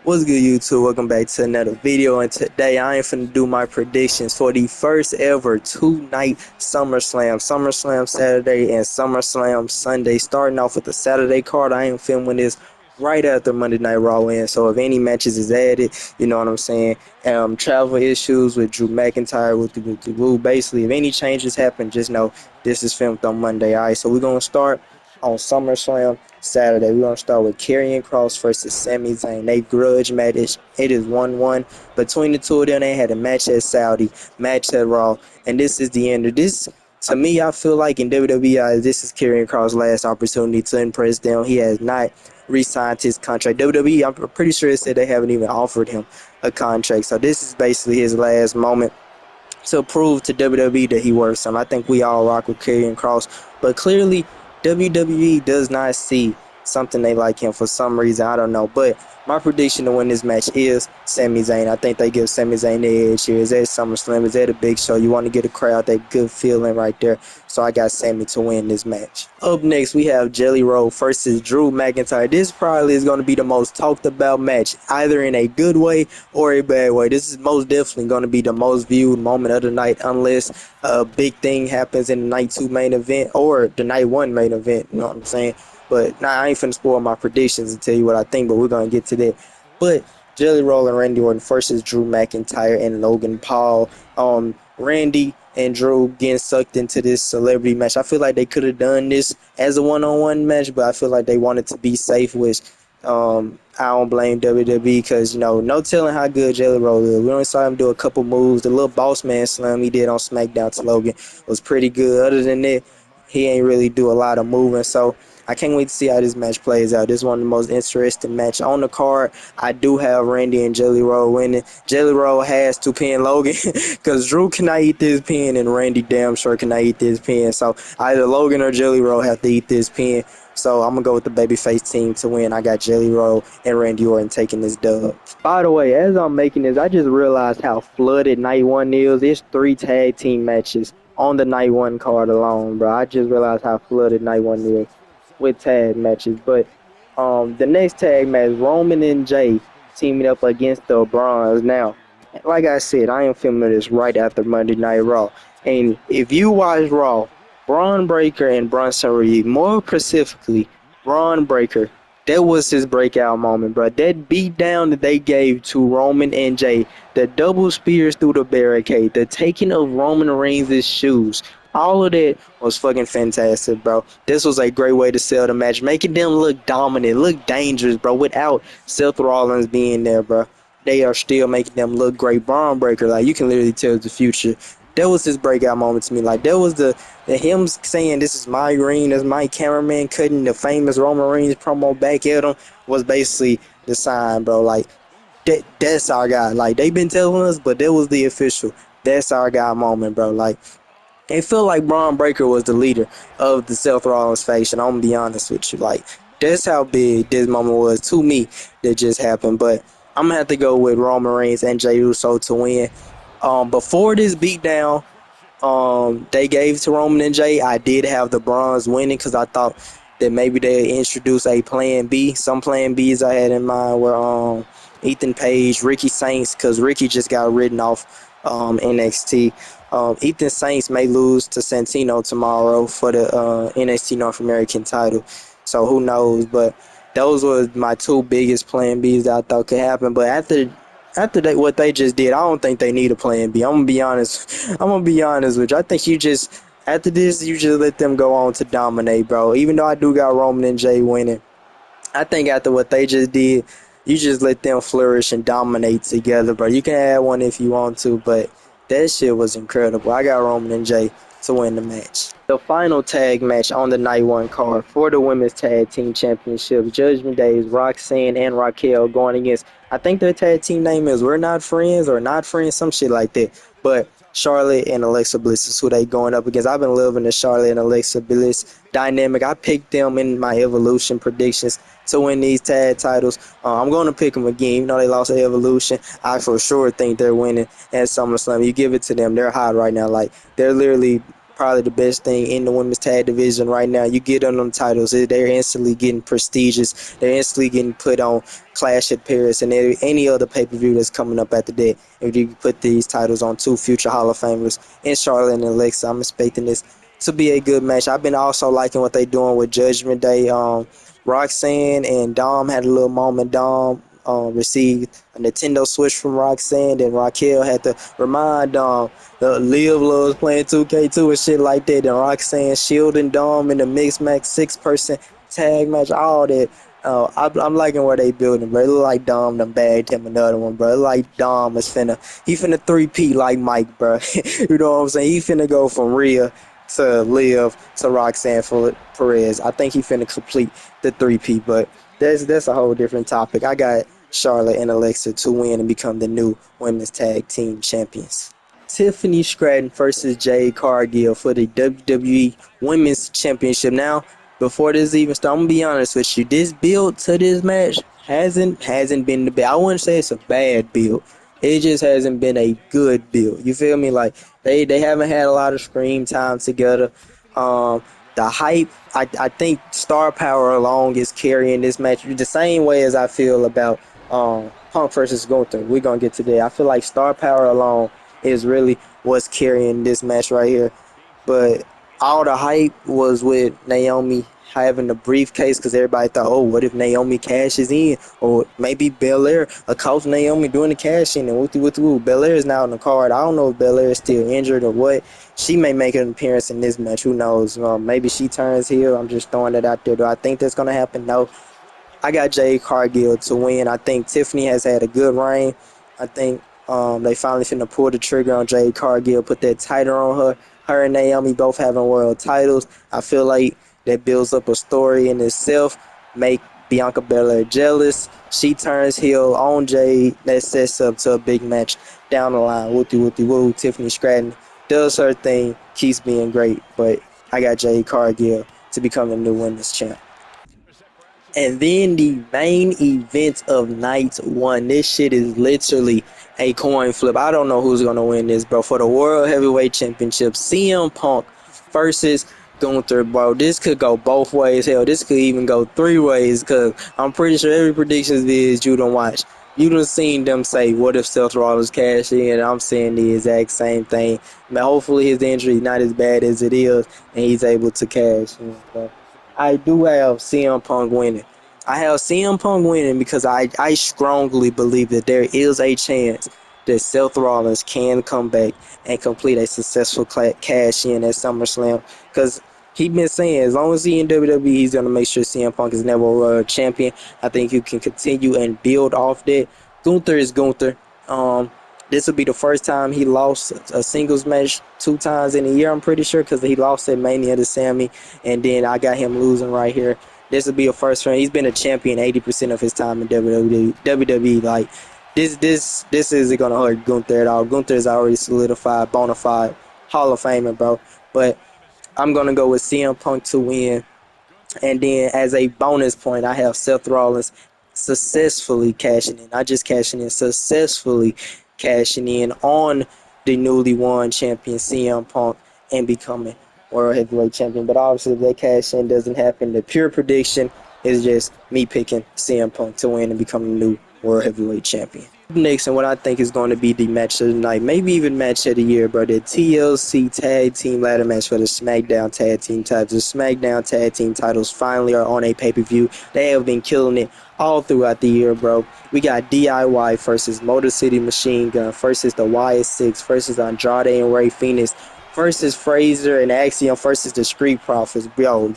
What's good, YouTube? Welcome back to another video, and today I am finna do my predictions for the first ever two-night SummerSlam Saturday and SummerSlam Sunday. Starting off with the Saturday card, I am filming this right after Monday Night Raw ends, so if any matches is added, you know what I'm saying, travel issues with Drew McIntyre, with Woo, basically, if any changes happen, just know this is filmed on Monday, alright? So we're gonna start on SummerSlam Saturday. We're gonna start with Karrion Kross versus Sami Zayn. They grudge match. It is 1-1 between the two of them. They had a match at Saudi, match at Raw, and this is the end of this. To me, I feel like in WWE, this is Karrion Kross' last opportunity to impress them. He has not re-signed his contract. WWE, I'm pretty sure it said they haven't even offered him a contract. So this is basically his last moment to prove to WWE that he worth something. I think we all rock with Karrion Kross, but clearly WWE does not see something they like him for some reason. I don't know, but my prediction to win this match is Sami Zayn. I think they give Sami Zayn the edge here. Is that SummerSlam? Is that a big show? You want to get a crowd that good feeling right there. So I got Sami to win this match. Up next, we have Jelly Roll versus Drew McIntyre. This probably is going to be the most talked about match, either in a good way or a bad way. This is most definitely going to be the most viewed moment of the night, unless a big thing happens in the night 2 main event or the night 1 main event. You know what I'm saying? But nah, I ain't finna spoil my predictions and tell you what I think, but we're gonna get to that. But Jelly Roll and Randy Orton versus Drew McIntyre and Logan Paul. Randy and Drew getting sucked into this celebrity match. I feel like they could have done this as a one-on-one match, but I feel like they wanted to be safe, which I don't blame WWE because, no telling how good Jelly Roll is. We only saw him do a couple moves. The little boss man slam he did on SmackDown to Logan was pretty good. Other than that, he ain't really do a lot of moving. So I can't wait to see how this match plays out. This is one of the most interesting matches on the card. I do have Randy and Jelly Roll winning. Jelly Roll has to pin Logan because Drew cannot eat this pin and Randy damn sure cannot eat this pin. So either Logan or Jelly Roll have to eat this pin. So I'm going to go with the babyface team to win. I got Jelly Roll and Randy Orton taking this dub. By the way, as I'm making this, I just realized how flooded Night 1 is. It's 3 tag team matches on the Night 1 card alone, bro. I just realized how flooded Night 1 is with tag matches. But the next tag match, Roman and Jay teaming up against the Bronze. Now, like I said, I am filming this right after Monday Night Raw. And if you watch Raw, Braun Breaker and Bronson Reed, more specifically, Braun Breaker, that was his breakout moment, bro. That beat down that they gave to Roman and Jay, the double spears through the barricade, the taking of Roman Reigns' shoes, all of that was fucking fantastic, bro. This was a great way to sell the match, making them look dominant, look dangerous, bro, without Seth Rollins being there, bro. They are still making them look great. Braun Breaker, like, you can literally tell the future. That was his breakout moment to me. Like, that was the him saying, "This is my ring," as my cameraman cutting the famous Roman Reigns promo back at him, was basically the sign, bro. Like, that's our guy. Like, they been telling us, but that was the official. That's our guy moment, bro. Like, it felt like Braun Breaker was the leader of the Seth Rollins faction. I'm gonna be honest with you. Like, that's how big this moment was to me that just happened. But I'm gonna have to go with Roman Reigns and Jey Uso to win. Before this beatdown, they gave to Roman and Jay, I did have the Bronze winning because I thought that maybe they introduce a plan B. Some plan Bs I had in mind were Ethan Page, Ricky Saints, because Ricky just got written off NXT. Ethan Saints may lose to Santino tomorrow for the NXT North American title. So who knows? But those were my two biggest plan Bs that I thought could happen. But after what they just did, I don't think they need a plan B. I'm gonna be honest. I'm gonna be honest with you. I think you just after this, you just let them go on to dominate, bro. Even though I do got Roman and Jay winning, I think after what they just did, you just let them flourish and dominate together, bro. You can add one if you want to, but that shit was incredible. I got Roman and Jay to win the match. The final tag match on the Night 1 card for the Women's Tag Team Championship. Judgment Day is Roxanne and Raquel going against, I think their tag team name is We're Not Friends or Not Friends, some shit like that. But Charlotte and Alexa Bliss is who they going up against. I've been loving the Charlotte and Alexa Bliss dynamic. I picked them in my Evolution predictions to win these tag titles. I'm going to pick them again. Even though they lost at Evolution, I for sure think they're winning at SummerSlam. You give it to them. They're hot right now. Like, they're literally probably the best thing in the women's tag division right now. You get on them titles, they're instantly getting prestigious. They're instantly getting put on Clash at Paris and any other pay-per-view that's coming up after that. If you put these titles on two future Hall of Famers in Charlotte and Alexa, I'm expecting this to be a good match. I've been also liking what they doing with Judgment Day. Roxanne and Dom had a little moment. Dom received a Nintendo Switch from Roxanne, and Raquel had to remind Dom the Liv loves playing 2K2 and shit like that. And Roxanne shielding Dom in the mixed match 6-person tag match, all that. I'm liking where they building, bro. It look like Dom done bagged him another one, bro. It look like Dom is he finna 3P like Mike, bro. You know what I'm saying? He finna go from Rhea to Liv to Roxanne Perez. I think he finna complete the 3P, but that's a whole different topic. I got Charlotte and Alexa to win and become the new women's tag team champions. Tiffany Stratton versus Jade Cargill for the WWE Women's Championship. Now, before this even starts, I'm gonna be honest with you. This build to this match hasn't been the best. I wouldn't say it's a bad build. It just hasn't been a good build. You feel me? Like they haven't had a lot of screen time together. Um, the hype, I think star power alone is carrying this match the same way as I feel about Punk versus Gunther. We're gonna get to that. I feel like star power alone is really what's carrying this match right here. But all the hype was with Naomi having the briefcase because everybody thought, oh, what if Naomi cashes in? Or maybe Belair, a coach Naomi doing the cash in and woo. Belair is now on the card. I don't know if Belair is still injured or what. She may make an appearance in this match. Who knows? Maybe she turns heel. I'm just throwing it out there. Do I think that's going to happen? No. I got Jade Cargill to win. I think Tiffany has had a good reign. I think they finally finna pull the trigger on Jade Cargill, put that title on her. Her and Naomi both having world titles. I feel like that builds up a story in itself. Make Bianca Belair jealous. She turns heel on Jade. That sets up to a big match down the line. Woo. Tiffany Stratton does her thing, keeps being great. But I got Jade Cargill to become the new women's champ. And then the main event of night one. This shit is literally a coin flip. I don't know who's gonna win this, bro. For the World Heavyweight Championship, CM Punk versus Gunther, bro. This could go both ways. Hell, this could even go three ways. Cause I'm pretty sure every prediction is you don't watch. You done seen them say, "What if Seth Rollins cash in?" I'm saying the exact same thing. But hopefully his injury not as bad as it is, and he's able to cash in. Bro. I do have CM Punk winning. I have CM Punk winning because I strongly believe that there is a chance that Seth Rollins can come back and complete a successful cash in at SummerSlam. Because he been saying as long as he in WWE, he's gonna make sure CM Punk is never a world champion. I think you can continue and build off that. Gunther is Gunther. This will be the first time he lost a singles match 2 times in a year, I'm pretty sure, because he lost at Mania to Sammy, and then I got him losing right here. This will be a first for him. He's been a champion 80% of his time in WWE. Like, this isn't going to hurt Gunther at all. Gunther is already solidified, bona fide Hall of Famer, bro. But I'm going to go with CM Punk to win. And then as a bonus point, I have Seth Rollins successfully cashing in. Not just cashing in, successfully cashing in on the newly won champion CM Punk and becoming World Heavyweight Champion. But obviously, if that cash in doesn't happen, the pure prediction is just me picking CM Punk to win and become the new World Heavyweight Champion. Next, and what I think is going to be the match of the night, maybe even match of the year, bro. The TLC Tag Team Ladder match for the SmackDown Tag Team titles. The SmackDown Tag Team titles finally are on a pay-per-view. They have been killing it all throughout the year, bro. We got DIY versus Motor City Machine Gun versus the YS6 versus Andrade and Ray Phoenix versus Fraser and Axiom versus the Street Profits, bro.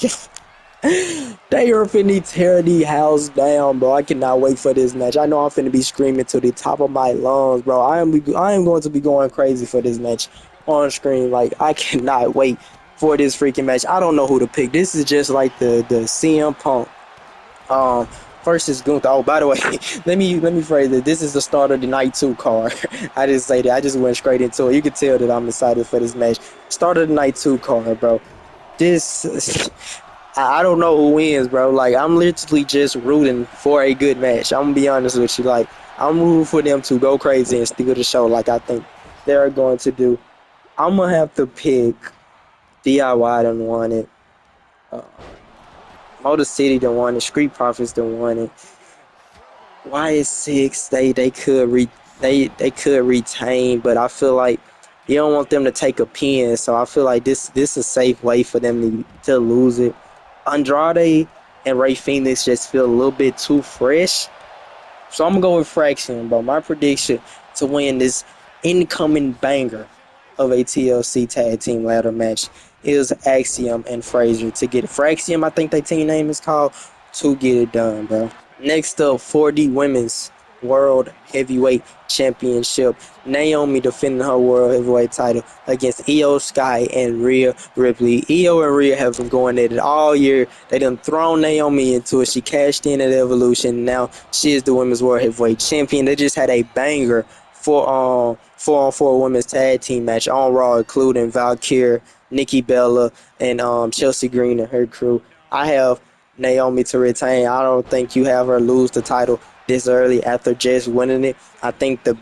They are finna tear the house down, bro. I cannot wait for this match. I know I'm finna be screaming to the top of my lungs, bro. I am going to be going crazy for this match on screen. Like, I cannot wait for this freaking match. I don't know who to pick. This is just like the CM Punk versus Gunther. Oh, by the way, let me phrase it. This is the start of the night 2 card. I didn't say that. I just went straight into it. You can tell that I'm excited for this match. Start of the night 2 card, bro. This I don't know who wins, bro. Like, I'm literally just rooting for a good match. I'm gonna be honest with you. Like, I'm rooting for them to go crazy and steal the show like I think they're going to do. I'm gonna have to pick DIY done won it. Uh, Motor City done won it. Street Profits done won it. YS6 they could retain, but I feel like you don't want them to take a pin, so I feel like this is a safe way for them to lose it. Andrade and Ray Phoenix just feel a little bit too fresh, so I'm gonna go with Fraction. But my prediction to win this incoming banger of a TLC tag team ladder match is Axiom and Frazier to get it. Fraxium, I think their team name is called, to get it done, bro. Next up, 4D Women's World Heavyweight Championship. Naomi defending her World Heavyweight title against Io Sky and Rhea Ripley. Io and Rhea have been going at it all year. They done thrown Naomi into it. She cashed in at Evolution. Now she is the Women's World Heavyweight Champion. They just had a banger for 4-on-4 women's tag team match on Raw, including Valkyrie, Nikki Bella, and Chelsea Green and her crew. I have Naomi to retain. I don't think you have her lose the title this early after just winning it. I think the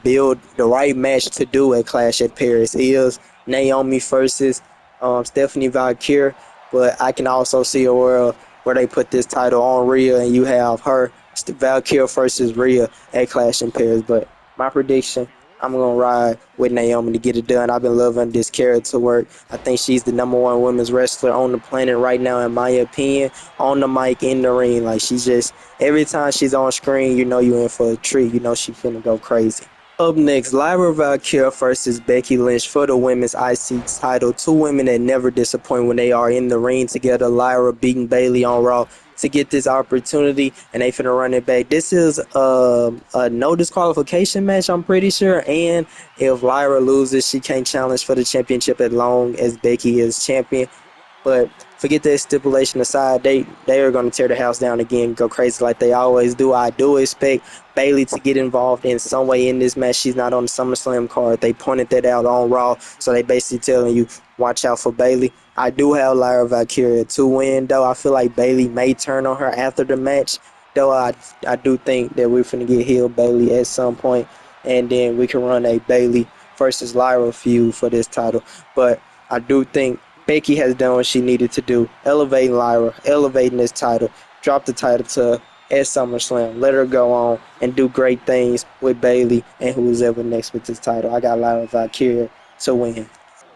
right match to do at Clash at Paris is Naomi versus Stephanie Valkyrie, but I can also see a world where they put this title on Rhea and you have her Valkyrie versus Rhea at Clash in Paris. But my prediction, I'm gonna ride with Naomi to get it done. I've been loving this character work. I think she's the number one women's wrestler on the planet right now, in my opinion. On the mic, in the ring, like she's just every time she's on screen, you know you in for a treat. You know she finna go crazy. Up next, Lyra Valkyria versus Becky Lynch for the women's IC title. Two women that never disappoint when they are in the ring together. Lyra beating Bayley on Raw to get this opportunity, and they finna run it back. This is a no disqualification match, I'm pretty sure. And if Lyra loses, she can't challenge for the championship as long as Becky is champion. But forget that stipulation aside, they are going to tear the house down again, go crazy like they always do. I do expect Bayley to get involved in some way in this match. She's not on the SummerSlam card. They pointed that out on Raw, so they basically telling you watch out for Bayley. I do have Lyra Valkyria to win, though. I feel like Bayley may turn on her after the match, though. I do think that we're finna get heel Bayley at some point, and then we can run a Bayley versus Lyra feud for this title. But I do think Becky has done what she needed to do, elevating Lyra, elevating this title, drop the title to her at SummerSlam, let her go on and do great things with Bayley and who's ever next with this title. I got Lyra Valkyria to win.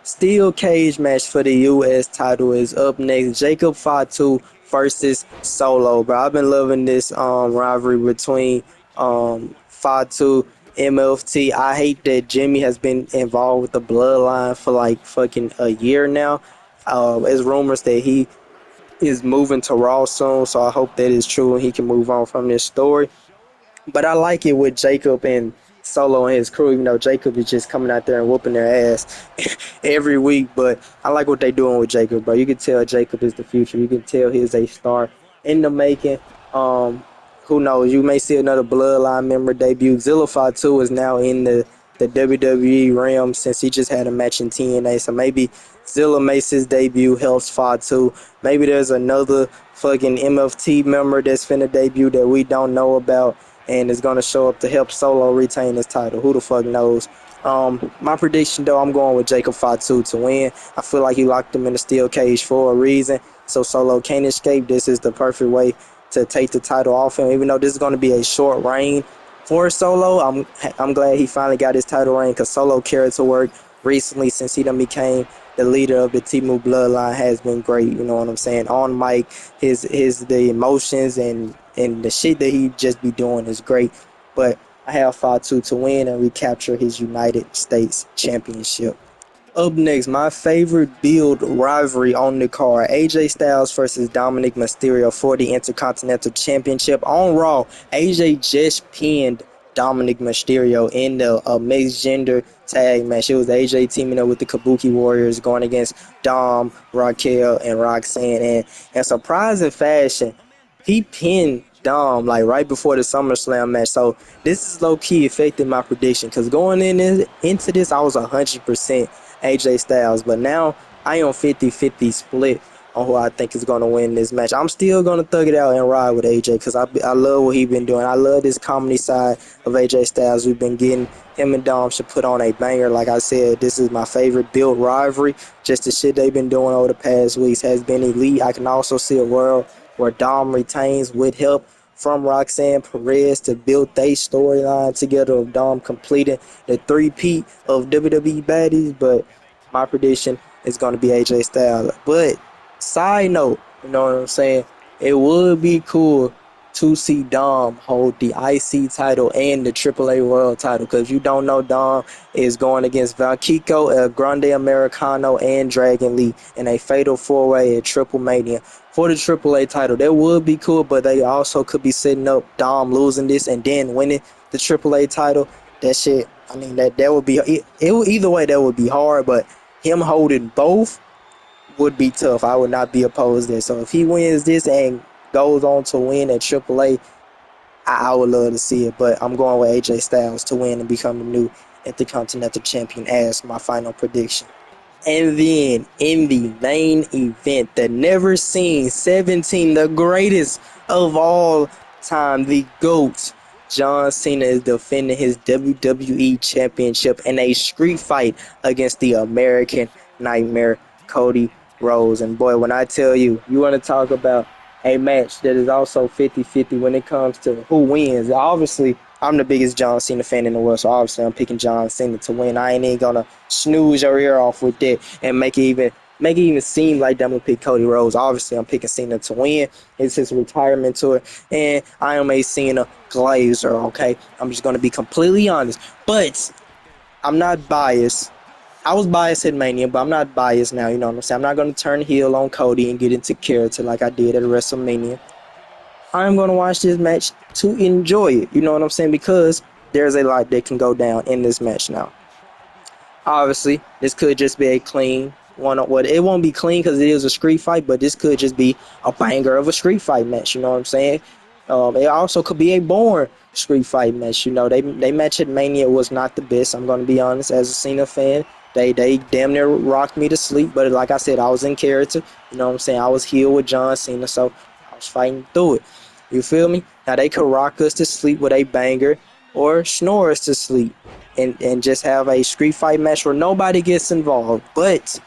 Steel cage match for the U.S. title is up next. Jacob Fatu versus Solo, bro. I've been loving this rivalry between Fatu MFT. I hate that Jimmy has been involved with the bloodline for like fucking a year now. There's rumors that he is moving to Raw soon, so I hope that is true and he can move on from this story. But I like it with Jacob and Solo and his crew. You know, Jacob is just coming out there and whooping their ass every week. But I like what they doing with Jacob, bro. You can tell Jacob is the future. You can tell he's a star in the making. Um, who knows? You may see another Bloodline member debut. Zillify 2 is now in the WWE realm since he just had a match in TNA. So maybe Zilla makes his debut, helps Fatu. Maybe there's another fucking MFT member that's finna debut that we don't know about and is gonna show up to help Solo retain his title. Who the fuck knows? My prediction though, I'm going with Jacob Fatu to win. I feel like he locked him in a steel cage for a reason, so Solo can't escape. This is the perfect way to take the title off him. Even though this is going to be a short reign for Solo, I'm glad he finally got his title reign because Solo character work recently since he done became the leader of the Timu bloodline has been great. You know what I'm saying? On mic, his the emotions and the shit that he just be doing is great. But I have Fatu to win and recapture his United States Championship. Up next, my favorite build rivalry on the card, AJ Styles versus Dominic Mysterio for the Intercontinental Championship on Raw. AJ just pinned Dominic Mysterio in the mixed gender tag match. It was AJ teaming up with the Kabuki Warriors going against Dom, Raquel, and Roxanne. And in surprising fashion, he pinned Dom like right before the SummerSlam match. So this is low key affecting my prediction because going into this, I was 100% AJ Styles, but now I am 50-50 split on who I think is going to win this match. I'm still going to thug it out and ride with AJ because I love what he been doing. I love this comedy side of AJ Styles. We've been getting him and Dom should put on a banger. Like I said, this is my favorite build rivalry. Just the shit they've been doing over the past weeks has been elite. I can also see a world where Dom retains with help from Roxanne Perez to build their storyline together of Dom completing the three-peat of WWE baddies. But my prediction is going to be AJ Styles. But side note, you know what I'm saying? It would be cool to see Dom hold the IC title and the AAA World title. Because you don't know, Dom is going against Valkyco, El Grande Americano, and Dragon Lee in a fatal four-way at Triple Mania for the AAA title. That would be cool, but they also could be setting up Dom losing this and then winning the AAA title. That shit, I mean, that would be either way. That would be hard, but him holding both would be tough. I would not be opposed to it. So if he wins this and goes on to win at AAA, I would love to see it. But I'm going with AJ Styles to win and become the new Intercontinental Champion as my final prediction. And then in the main event, the never seen 17, the greatest of all time, the GOAT, John Cena is defending his WWE Championship in a street fight against the American Nightmare, Cody Rhodes. And boy, when I tell you, you want to talk about a match that is also 50-50 when it comes to who wins. Obviously, I'm the biggest John Cena fan in the world, so obviously I'm picking John Cena to win. I ain't even gonna snooze your ear off with that and make it even seem like I'm gonna pick Cody Rhodes. Obviously, I'm picking Cena to win. It's his retirement tour, and I am a Cena glazer. Okay, I'm just gonna be completely honest, but I'm not biased. I was biased at Mania, but I'm not biased now. You know what I'm saying? I'm not gonna turn heel on Cody and get into character like I did at WrestleMania. I'm going to watch this match to enjoy it. You know what I'm saying? Because there's a lot that can go down in this match now. Obviously, this could just be a clean one. What it won't be clean because it is a street fight, but this could just be a banger of a street fight match. You know what I'm saying? It also could be a boring street fight match. You know, they match at Mania was not the best. I'm going to be honest. As a Cena fan, they damn near rocked me to sleep. But like I said, I was in character. You know what I'm saying? I was here with John Cena, so I was fighting through it. You feel me? Now they could rock us to sleep with a banger or snore us to sleep and just have a street fight match where nobody gets involved. But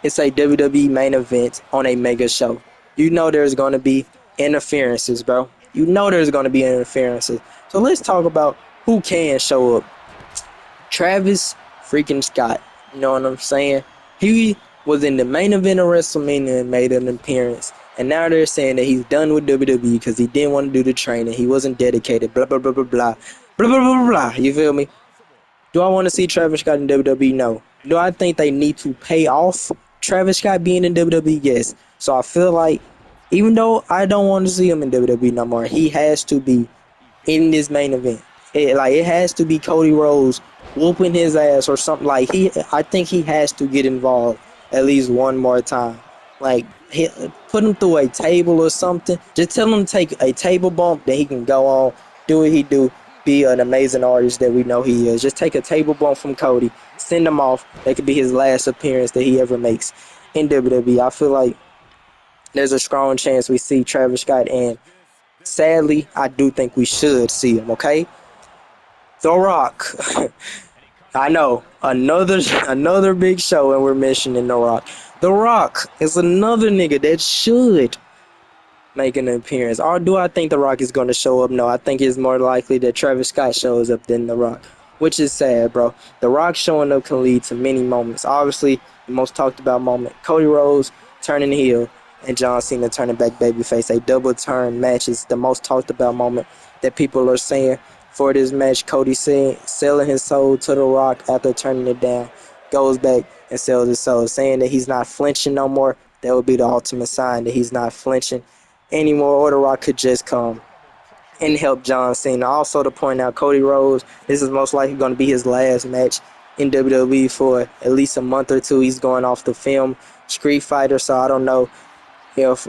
it's a WWE main event on a mega show. You know there's going to be interferences, bro. You know there's going to be interferences. So let's talk about who can show up. Travis freaking Scott. You know what I'm saying? He was in the main event of WrestleMania and made an appearance. And now they're saying that he's done with WWE because he didn't want to do the training. He wasn't dedicated. Blah, blah, blah, blah, blah. Blah, blah, blah, blah. You feel me? Do I want to see Travis Scott in WWE? No. Do I think they need to pay off Travis Scott being in WWE? Yes. So I feel like even though I don't want to see him in WWE no more, he has to be in this main event. It has to be Cody Rhodes whooping his ass or something. I think he has to get involved at least one more time. Like put him through a table or something. Just tell him to take a table bump that he can go on, do what he do, be an amazing artist that we know he is. Just take a table bump from Cody, send him off. That could be his last appearance that he ever makes in WWE. I feel like there's a strong chance we see Travis Scott, and sadly, I do think we should see him. Okay, The Rock. I know another big show, and we're mentioning The Rock. The Rock is another nigga that should make an appearance. Or do I think The Rock is going to show up? No, I think it's more likely that Travis Scott shows up than The Rock, which is sad, bro. The Rock showing up can lead to many moments. Obviously, the most talked about moment, Cody Rhodes turning heel and John Cena turning back babyface. A double turn match is the most talked about moment that people are saying for this match. Cody selling his soul to The Rock after turning it down, goes back and sells his soul, saying that he's not flinching no more. That would be the ultimate sign that he's not flinching anymore, or The Rock could just come and help John Cena. Also, to point out, Cody Rhodes, this is most likely going to be his last match in WWE for at least a month or two. He's going off the film Street Fighter, so I don't know if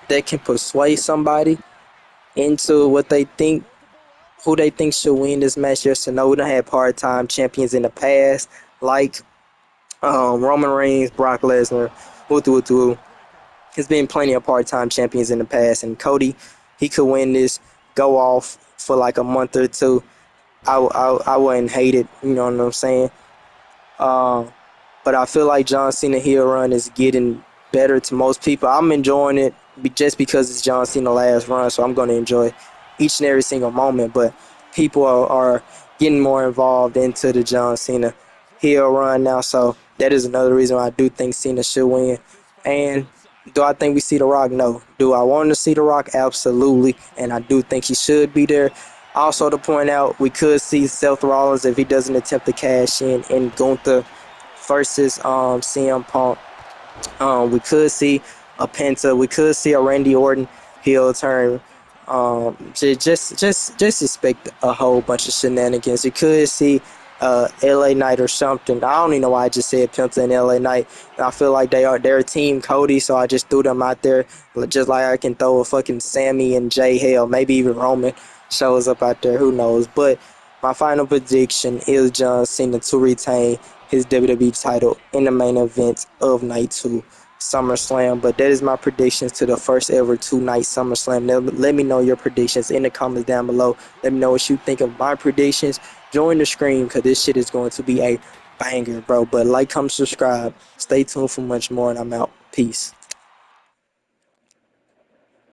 they can persuade somebody into what they think, who they think should win this match. Yes or no. We done had part-time champions in the past, like Roman Reigns, Brock Lesnar, woo, woo, woo. There's been plenty of part-time champions in the past, and Cody, he could win this, go off for like a month or two. I wouldn't hate it. You know what I'm saying? Um, but I feel like John Cena heel run is getting better to most people. I'm enjoying it just because it's John Cena last run, so I'm going to enjoy each and every single moment. But people are getting more involved into the John Cena heel run now, so that is another reason why I do think Cena should win. And do I think we see The Rock? No. Do I want to see The Rock? Absolutely. And I do think he should be there. Also, to point out, we could see Seth Rollins if he doesn't attempt to cash in, and Gunther versus CM Punk. We could see a Penta. We could see a Randy Orton heel turn. Just expect a whole bunch of shenanigans. You could see LA Knight or something. I don't even know why I just said Penta and LA Knight. I feel like they're Team Cody, so I just threw them out there. Just like I can throw a fucking Sammy and Jay, hell, maybe even Roman shows up out there. Who knows? But my final prediction is John Cena to retain his WWE title in the main event of Night 2 SummerSlam. But that is my predictions to the first ever 2-night SummerSlam. Now, let me know your predictions in the comments down below. Let me know what you think of my predictions. Join the stream because this shit is going to be a banger, bro. But like, comment, subscribe. Stay tuned for much more, and I'm out. Peace.